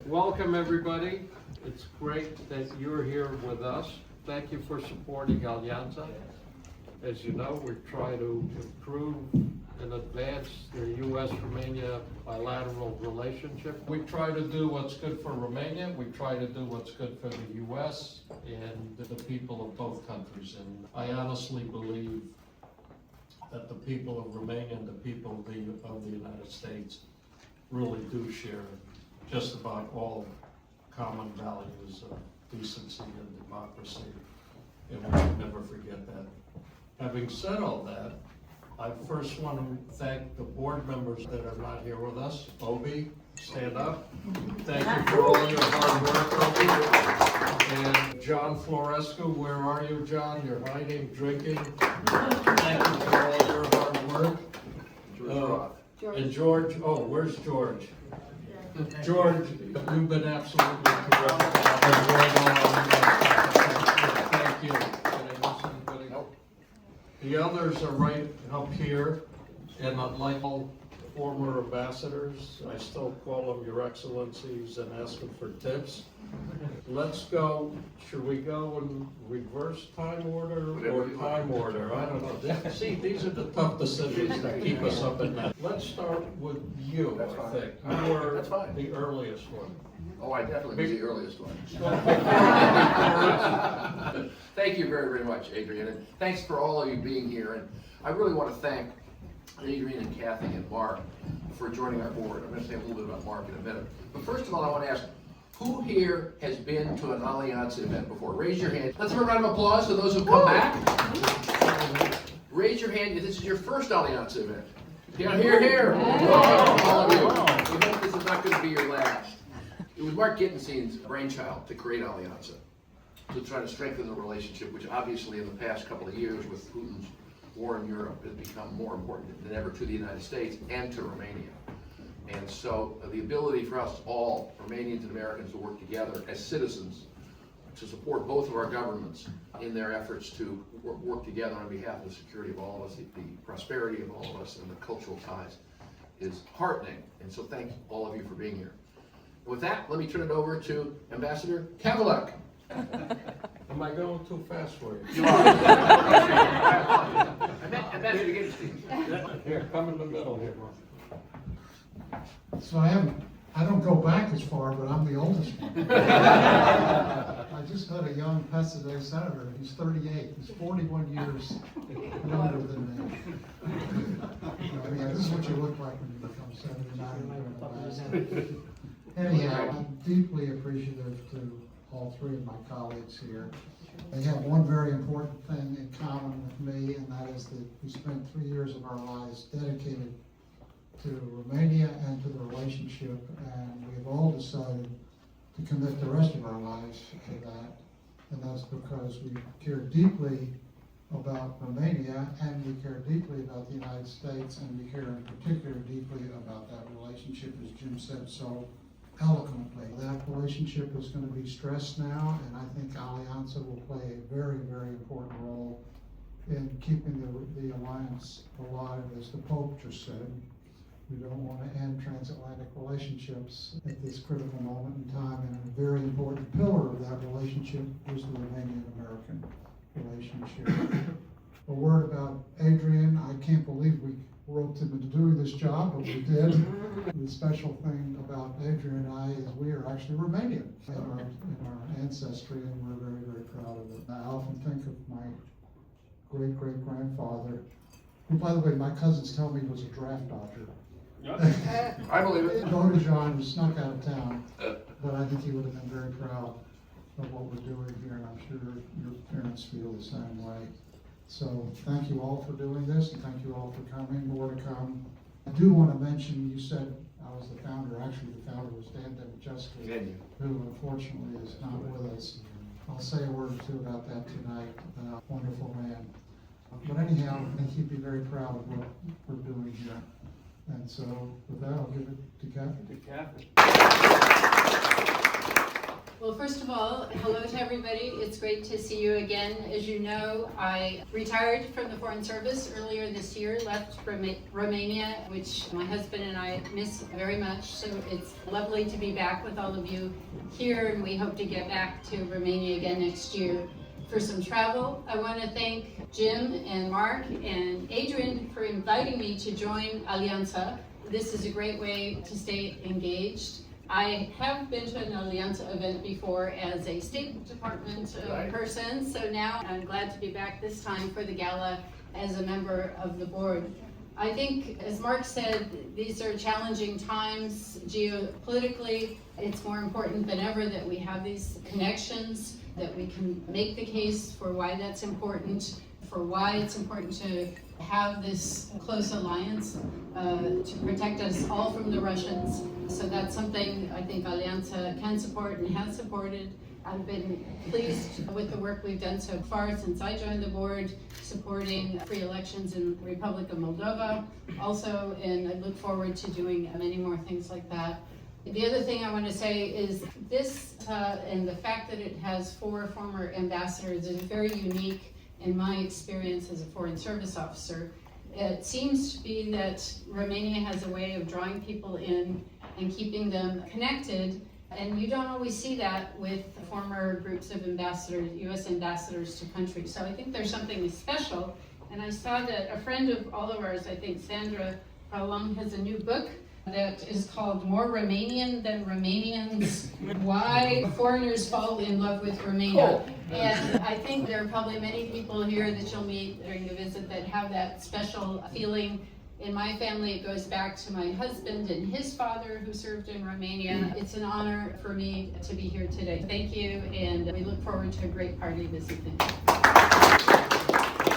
Welcome, everybody. It's great that you're here with us. Thank you for supporting Alianza. As you know, we try to improve and advance the US-Romania bilateral relationship. We try to do what's good for Romania. We try to do what's good for the US and the people of both countries. And I honestly believe that the people of Romania and the people of the United States really do share just about all common values of decency and democracy, and we should never forget that. Having said all that, I first want to thank the board members that are not here with us. Obie, stand up. Thank you for all your hard work, Obie. And John Florescu, where are you, John? You're hiding, drinking. Thank you for all your hard work. And George, oh, where's George? George, you've been absolutely terrific. Thank you. Did I miss anybody? Nope. The others are right up here, and like all former ambassadors, I still call them Your Excellencies and ask them for tips. Let's go, should we go in reverse time order or time order? I don't know. See, these are the tough decisions that keep us up at night. Let's start with you, I think. You were the earliest one. Oh, I definitely was the earliest one. Thank you very, very much, Adrian, and thanks for all of you being here. And I really want to thank Adrian and Kathy and Mark for joining our board. I'm going to say a little bit about Mark in a minute. But first of all, I want to ask, who here has been to an Alianza event before? Raise your hand. Let's have a round of applause for those who come back. Raise your hand if this is your first Alianza event. Yeah, here. Welcome, all of you. We hope this is not going to be your last. It was Mark Gittenstein's brainchild to create Alianza, to try to strengthen the relationship, which obviously in the past couple of years with Putin's war in Europe has become more important than ever to the United States and to Romania. And so the ability for us all, Romanians and Americans, to work together as citizens to support both of our governments in their efforts to work together on behalf of the security of all of us, the prosperity of all of us, and the cultural ties is heartening. And so thank all of you for being here. With that, let me turn it over to Ambassador Kavalek. Am I going too fast for you? You are. Ambassador Gittenstein. Here, come in the middle here, Mark. So I don't go back as far, but I'm the oldest one. I just met a young Pasadena senator. He's 38. He's 41 years younger than me. I mean, this is what you look like when you become 79. Anyhow, I'm deeply appreciative to all three of my colleagues here. They have one very important thing in common with me, and that is that we spent 3 years of our lives dedicated to Romania and to the relationship, and we've all decided to commit the rest of our lives to that, and that's because we care deeply about Romania, and we care deeply about the United States, and we care in particular deeply about that relationship, as Jim said so eloquently. That relationship is going to be stressed now, and I think Alianza will play a very, very important role in keeping the alliance alive, as the Pope just said. We don't want to end transatlantic relationships at this critical moment in time, and a very important pillar of that relationship is the Romanian-American relationship. A word about Adrian. I can't believe we roped him into doing this job, but we did. The special thing about Adrian and I is we are actually Romanian in our ancestry, and we're very, very proud of it. I often think of my great-great-grandfather, who, by the way, my cousins tell me was a draft dodger. I believe it. Obie John was snuck out of town, but I think he would have been very proud of what we're doing here, and I'm sure your parents feel the same way. So thank you all for doing this, and thank you all for coming. More to come. I do want to mention, you said I was the founder. Actually, the founder was Dan Demachevsky, who unfortunately is not with us. I'll say a word or two about that tonight. Wonderful man. But anyhow, I think he'd be very proud of what we're doing here. And so, with that, I'll give it to Kathy. Well, first first of all, hello to everybody. It's great to see you again. As you know, I retired from the Foreign Service earlier this year, left Romania, which my husband and I miss very much. So it's lovely to be back with all of you here, and we hope to get back to Romania again next year for some travel. I want to thank Jim and Mark and Adrian for inviting me to join Alianța. This is a great way to stay engaged. I have been to an Alianța event before as a State Department person, so now I'm glad to be back this time for the Gala as a member of the board. I think, as Mark said, these are challenging times geopolitically. It's more important than ever that we have these connections, that we can make the case for why that's important, for why it's important to have this close alliance to protect us all from the Russians. So that's something I think Alianța can support and has supported. I've been pleased with the work we've done so far since I joined the board, supporting free elections in the Republic of Moldova also, and I look forward to doing many more things like that. The other thing I want to say is this, and the fact that it has 4 former ambassadors is very unique in my experience as a Foreign Service officer. It seems to be that Romania has a way of drawing people in and keeping them connected, and you don't always see that with former groups of ambassadors, US ambassadors to countries. So I think there's something special, and I saw that a friend of all of ours, I think Sandra Prolong, has a new book that is called More Romanian Than Romanians, Why Foreigners Fall in Love with Romania. And I think there are probably many people here that you'll meet during the visit that have that special feeling. In my family, it goes back to my husband and his father who served in Romania. It's an honor for me to be here today. Thank you, and we look forward to a great party this evening.